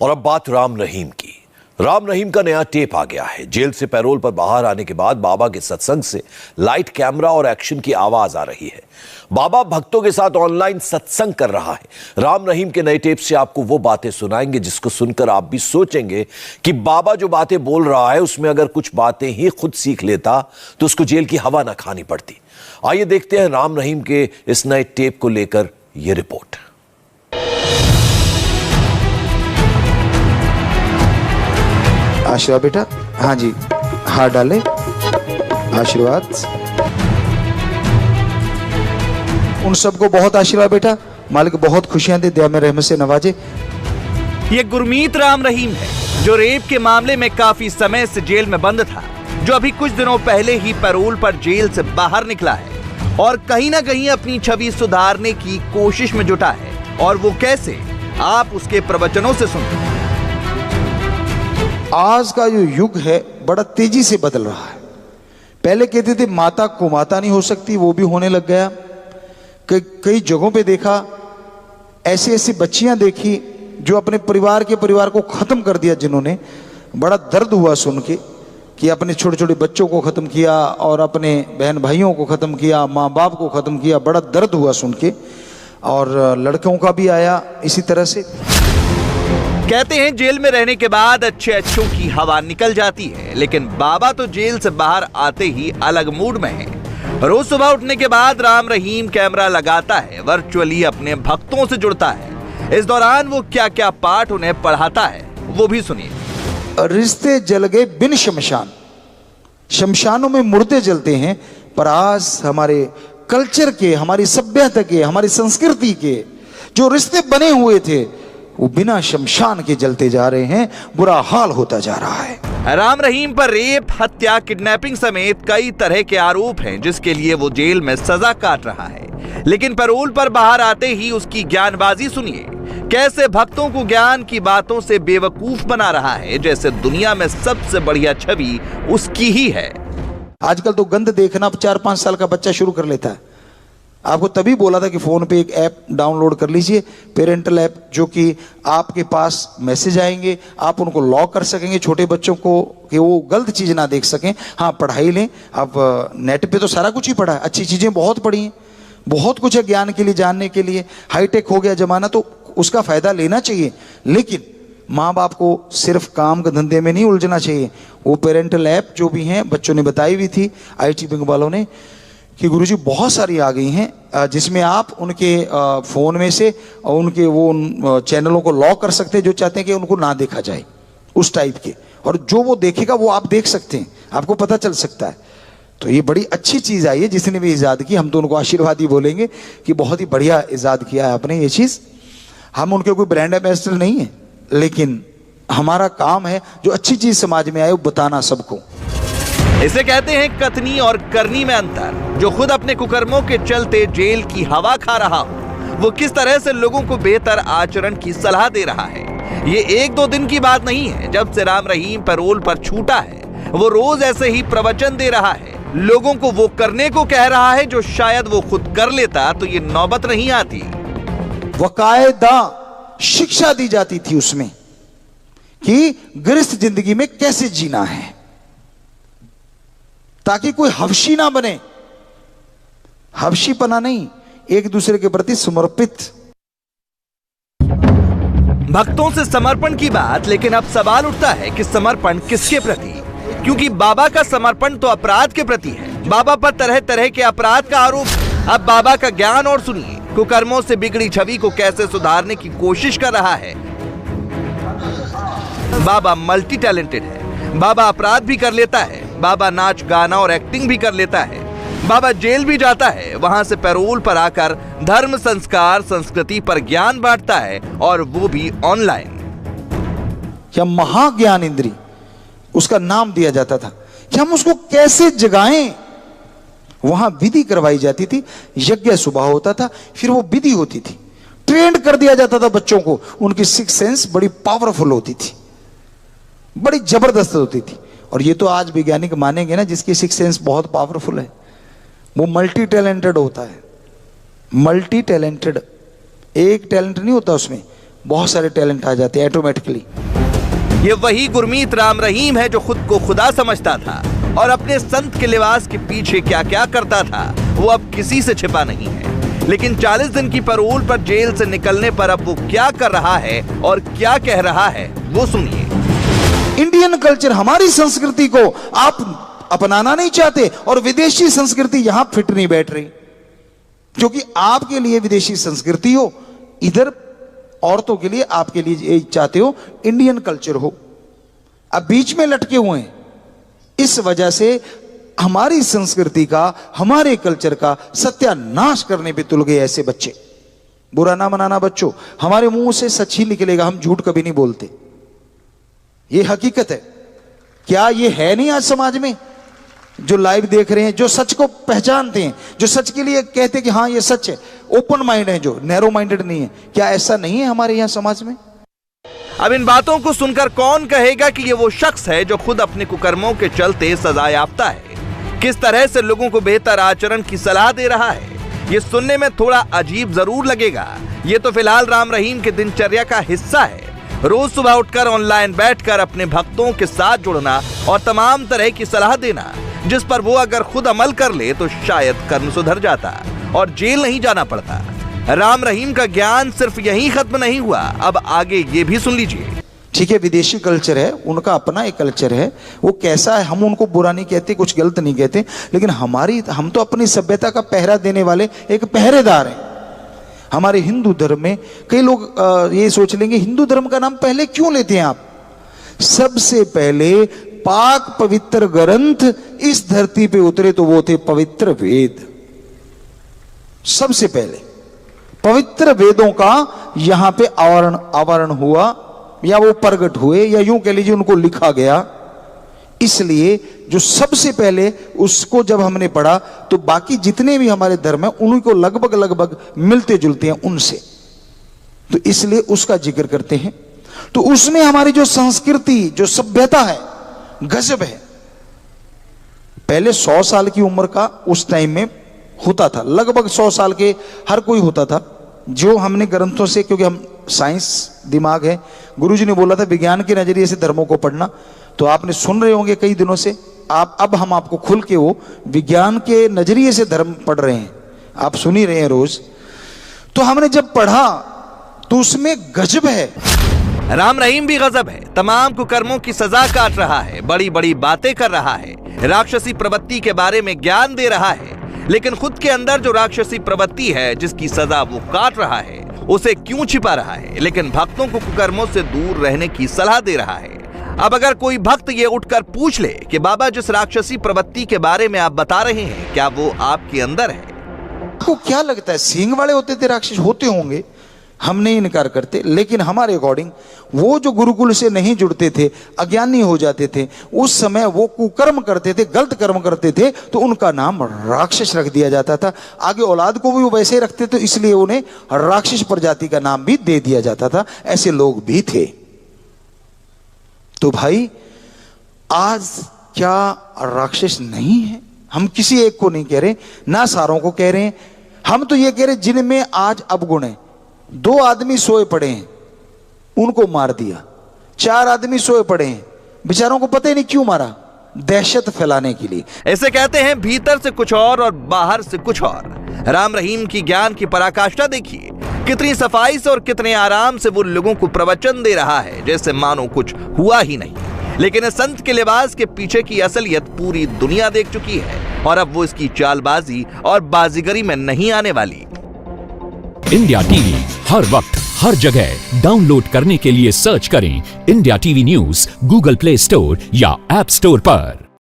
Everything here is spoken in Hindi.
और अब बात राम रहीम की। राम रहीम का नया टेप आ गया है। जेल से पैरोल पर बाहर आने के बाद बाबा के सत्संग से लाइट, कैमरा और एक्शन की आवाज आ रही है। बाबा भक्तों के साथ ऑनलाइन सत्संग कर रहा है। राम रहीम के नए टेप से आपको वो बातें सुनाएंगे जिसको सुनकर आप भी सोचेंगे कि बाबा जो बातें बोल रहा है उसमें अगर कुछ बातें ही खुद सीख लेता तो उसको जेल की हवा ना खानी पड़ती। आइए देखते हैं राम रहीम के इस नए टेप को लेकर यह रिपोर्ट। आशीर्वाद बेटा, हाँ जी, हाथ डाले, आशीर्वाद। उन सबको बहुत आशीर्वाद बेटा, मालिक बहुत खुशियां दे, दया में रहमत से नवाजे। ये गुरमीत राम रहीम है जो रेप के मामले में काफी समय से जेल में बंद था, जो अभी कुछ दिनों पहले ही पैरोल पर जेल से बाहर निकला है और कहीं ना कहीं अपनी छवि सुधारने की कोशिश में जुटा है। और वो कैसे, आप उसके प्रवचनों से सुनते हैं। आज का जो युग है बड़ा तेजी से बदल रहा है। पहले कहते थे माता को माता नहीं हो सकती, वो भी होने लग गया। कई जगहों पे देखा, ऐसी ऐसी बच्चियां देखी जो अपने परिवार को खत्म कर दिया, जिन्होंने बड़ा दर्द हुआ सुन के कि अपने छोटे छोटे बच्चों को खत्म किया और अपने बहन भाइयों को खत्म किया, माँ बाप को खत्म किया। बड़ा दर्द हुआ सुन के। और लड़कों का भी आया इसी तरह से। कहते हैं जेल में रहने के बाद अच्छों की हवा निकल जाती है, लेकिन बाबा तो जेल से बाहर आते ही अलग मूड में है। रोज सुबह उठने के बाद राम रहीम कैमरा लगाता है, वर्चुअली अपने भक्तों से जुड़ता है। इस दौरान वो क्या क्या पाठ उन्हें पढ़ाता है वो भी सुनिए। रिश्ते जल गए बिन शमशान, शमशानों में मुर्दे जलते हैं, पर आज हमारे कल्चर के, हमारी सभ्यता के, हमारी संस्कृति के जो रिश्ते बने हुए थे वो बिना शमशान के जलते जा रहे हैं। बुरा हाल होता जा रहा है। राम रहीम पर रेप, हत्या, किडनैपिंग समेत कई तरह के आरोप हैं जिसके लिए वो जेल में सजा काट रहा है। लेकिन पैरोल पर बाहर आते ही उसकी ज्ञानबाजी सुनिए। कैसे भक्तों को ज्ञान की बातों से बेवकूफ बना रहा है, जैसे दुनिया में सबसे बढ़िया छवि उसकी ही है। आजकल तो गंद देखना 4-5 साल का बच्चा शुरू कर लेता है। आपको तभी बोला था कि फोन पे एक ऐप डाउनलोड कर लीजिए, पेरेंटल ऐप, जो कि आपके पास मैसेज आएंगे, आप उनको लॉक कर सकेंगे छोटे बच्चों को कि वो गलत चीज ना देख सकें। हाँ, पढ़ाई लें। अब नेट पे तो सारा कुछ ही पढ़ा है, अच्छी चीजें बहुत पढ़ी हैं, बहुत कुछ है ज्ञान के लिए, जानने के लिए। हाईटेक हो गया जमाना, तो उसका फायदा लेना चाहिए। लेकिन माँ बाप को सिर्फ काम के धंधे में नहीं उलझना चाहिए। वो पेरेंटल ऐप जो भी हैं, बच्चों ने बताई हुई थी IT विंग वालों ने कि गुरुजी बहुत सारी आ गई हैं, जिसमें आप उनके फ़ोन में से उनके वो चैनलों को लॉक कर सकते हैं जो चाहते हैं कि उनको ना देखा जाए, उस टाइप के। और जो वो देखेगा वो आप देख सकते हैं, आपको पता चल सकता है। तो ये बड़ी अच्छी चीज़ आई है जिसने भी ईजाद की। हम तो उनको आशीर्वाद ही बोलेंगे कि बहुत ही बढ़िया ईजाद किया है आपने ये चीज़। हम उनके कोई ब्रांड एम्बेसडर नहीं है, लेकिन हमारा काम है जो अच्छी चीज़ समाज में आए वो बताना सबको। इसे कहते हैं कथनी और करनी में अंतर। जो खुद अपने कुकर्मों के चलते जेल की हवा खा रहा हो, वो किस तरह से लोगों को बेहतर आचरण की सलाह दे रहा है। ये 1-2 दिन की बात नहीं है। जब से राम रहीम पैरोल पर छूटा है, वो रोज ऐसे ही प्रवचन दे रहा है। लोगों को वो करने को कह रहा है जो शायद वो खुद कर लेता तो ये नौबत नहीं आती। वकायदा शिक्षा दी जाती थी उसमें कि गृहस्थ जिंदगी में कैसे जीना है, ताकि कोई हवशी ना बने। हवशीपना नहीं, एक दूसरे के प्रति समर्पित। भक्तों से समर्पण की बात, लेकिन अब सवाल उठता है कि समर्पण किसके प्रति? क्योंकि बाबा का समर्पण तो अपराध के प्रति है। बाबा पर तरह तरह के अपराध का आरोप। अब बाबा का ज्ञान और सुनिए। कुकर्मों से बिगड़ी छवि को कैसे सुधारने की कोशिश कर रहा है। बाबा मल्टी टैलेंटेड है। बाबा अपराध भी कर लेता है। बाबा नाच, गाना और एक्टिंग भी कर लेता है। बाबा जेल भी जाता है, वहां से पैरोल पर आकर धर्म, संस्कार, संस्कृति पर ज्ञान बांटता है, और वो भी ऑनलाइन। क्या महाज्ञान इंद्री उसका नाम दिया जाता था कि हम उसको कैसे जगाएं। वहां विधि करवाई जाती थी, यज्ञ सुबह होता था, फिर वो विधि होती थी। ट्रेंड कर दिया जाता था बच्चों को। उनकी सिक्स सेंस बड़ी पावरफुल होती थी, बड़ी जबरदस्त होती थी। और ये तो आज वैज्ञानिक मानेंगे ना, जिसकी सिक्स सेंस बहुत पावरफुल है वो मल्टी टैलेंटेड होता है। मल्टी टैलेंटेड, एक टैलेंट नहीं होता उसमें, बहुत सारे टैलेंट आ जाते हैं ऑटोमेटिकली। ये वही गुरमीत राम रहीम है जो खुद को खुदा समझता था और अपने संत के लिबास के पीछे क्या क्या करता था वो अब किसी से छिपा नहीं है। लेकिन 40 दिन की पैरोल पर जेल से निकलने पर अब वो क्या कर रहा है और क्या कह रहा है वो सुनिए। इंडियन कल्चर, हमारी संस्कृति को आप अपनाना नहीं चाहते और विदेशी संस्कृति यहां फिट नहीं बैठ रही, क्योंकि आपके लिए विदेशी संस्कृति हो, इधर औरतों के लिए आपके लिए चाहते हो इंडियन कल्चर हो। अब बीच में लटके हुए हैं। इस वजह से हमारी संस्कृति का, हमारे कल्चर का सत्यानाश करने पे तुल गए ऐसे बच्चे। बुरा ना मनाना बच्चों, हमारे मुंह से सच ही निकलेगा, हम झूठ कभी नहीं बोलते, ये हकीकत है। क्या ये है नहीं आज समाज में जो लाइव देख रहे हैं, जो सच को पहचानते हैं, जो सच के लिए कहते हैं कि हाँ ये सच है, ओपन माइंड है, जो नैरो माइंडेड नहीं है, क्या ऐसा नहीं है हमारे यहाँ समाज में? अब इन बातों को सुनकर कौन कहेगा कि ये वो शख्स है जो खुद अपने कुकर्मों के चलते सजा याफ्ता है? किस तरह से लोगों को बेहतर आचरण की सलाह दे रहा है, ये सुनने में थोड़ा अजीब जरूर लगेगा। ये तो फिलहाल राम रहीम के दिनचर्या का हिस्सा है। रोज सुबह उठकर ऑनलाइन बैठकर अपने भक्तों के साथ जुड़ना और तमाम तरह की सलाह देना, जिस पर वो अगर खुद अमल कर ले तो शायद कर्म सुधर जाता और जेल नहीं जाना पड़ता। राम रहीम का ज्ञान सिर्फ यहीं खत्म नहीं हुआ, अब आगे ये भी सुन लीजिए। ठीक है, विदेशी कल्चर है, उनका अपना एक कल्चर है, वो कैसा है हम उनको बुरा नहीं कहते, कुछ गलत नहीं कहते, लेकिन हम तो अपनी सभ्यता का पहरा देने वाले एक पहरेदार हैं। हमारे हिंदू धर्म में कई लोग ये सोच लेंगे हिंदू धर्म का नाम पहले क्यों लेते हैं आप? सबसे पहले पाक पवित्र ग्रंथ इस धरती पे उतरे तो वो थे पवित्र वेद। सबसे पहले पवित्र वेदों का यहां पे आवरण हुआ, या वो प्रगट हुए, या यूं कह लीजिए उनको लिखा गया। इसलिए जो सबसे पहले उसको जब हमने पढ़ा तो बाकी जितने भी हमारे धर्म है उन्हीं को लगभग मिलते जुलते हैं उनसे, तो इसलिए उसका जिक्र करते हैं। तो उसमें हमारी जो संस्कृति, जो सभ्यता है, गजब है। पहले 100 साल की उम्र का उस टाइम में होता था, लगभग 100 साल के हर कोई होता था। जो हमने ग्रंथों से, क्योंकि हम साइंस दिमाग है, गुरुजी ने बोला था विज्ञान के नजरिए से धर्मों को पढ़ना, तो आपने सुन रहे होंगे कई दिनों से। अब हम आपको खुल के वो विज्ञान के नजरिए से धर्म पढ़ रहे हैं, आप सुन ही रहे हैं रोज। तो हमने जब पढ़ा तो उसमें गजब है। राम रहीम भी गजब है, तमाम कुकर्मों की सजा काट रहा है, बड़ी बड़ी बातें कर रहा है, राक्षसी प्रवृत्ति के बारे में ज्ञान दे रहा है, लेकिन खुद के अंदर जो राक्षसी प्रवृत्ति है जिसकी सजा वो काट रहा है उसे क्यों छिपा रहा है, लेकिन भक्तों को कुकर्मों से दूर रहने की सलाह दे रहा है। अब अगर कोई भक्त ये उठकर पूछ ले कि बाबा जिस राक्षसी प्रवृत्ति के बारे में आप बता रहे हैं क्या वो आपके अंदर है? आपको क्या लगता है सींग वाले होते थे राक्षस? होते होंगे, हम नहीं इनकार करते, लेकिन हमारे अकॉर्डिंग वो जो गुरुकुल से नहीं जुड़ते थे, अज्ञानी हो जाते थे, उस समय वो कुकर्म करते थे, गलत कर्म करते थे, तो उनका नाम राक्षस रख दिया जाता था। आगे औलाद को भी वो वैसे ही रखते थे, इसलिए उन्हें राक्षस प्रजाति का नाम भी दे दिया जाता था। ऐसे लोग भी थे। तो भाई आज क्या राक्षस नहीं है? हम किसी एक को नहीं कह रहे, ना सारों को कह रहे हैं, हम तो ये कह रहे जिनमें आज अवगुण है। 2 आदमी सोए पड़े हैं, उनको मार दिया। 4 आदमी सोए पड़े हैं, बेचारों को पता ही नहीं क्यों मारा, दहशत फैलाने के लिए। ऐसे कहते हैं भीतर से कुछ और बाहर से कुछ और। राम रहीम की ज्ञान की पराकाष्ठा देखिए, कितनी सफाई से और कितने आराम से वो लोगों को प्रवचन दे रहा है जैसे मानो कुछ हुआ ही नहीं। लेकिन इस संत के लिबास के पीछे की असलियत पूरी दुनिया देख चुकी है और अब वो इसकी चालबाजी और बाजीगरी में नहीं आने वाली। इंडिया टीवी हर वक्त हर जगह डाउनलोड करने के लिए सर्च करें India TV news Google play store या ऐप स्टोर पर।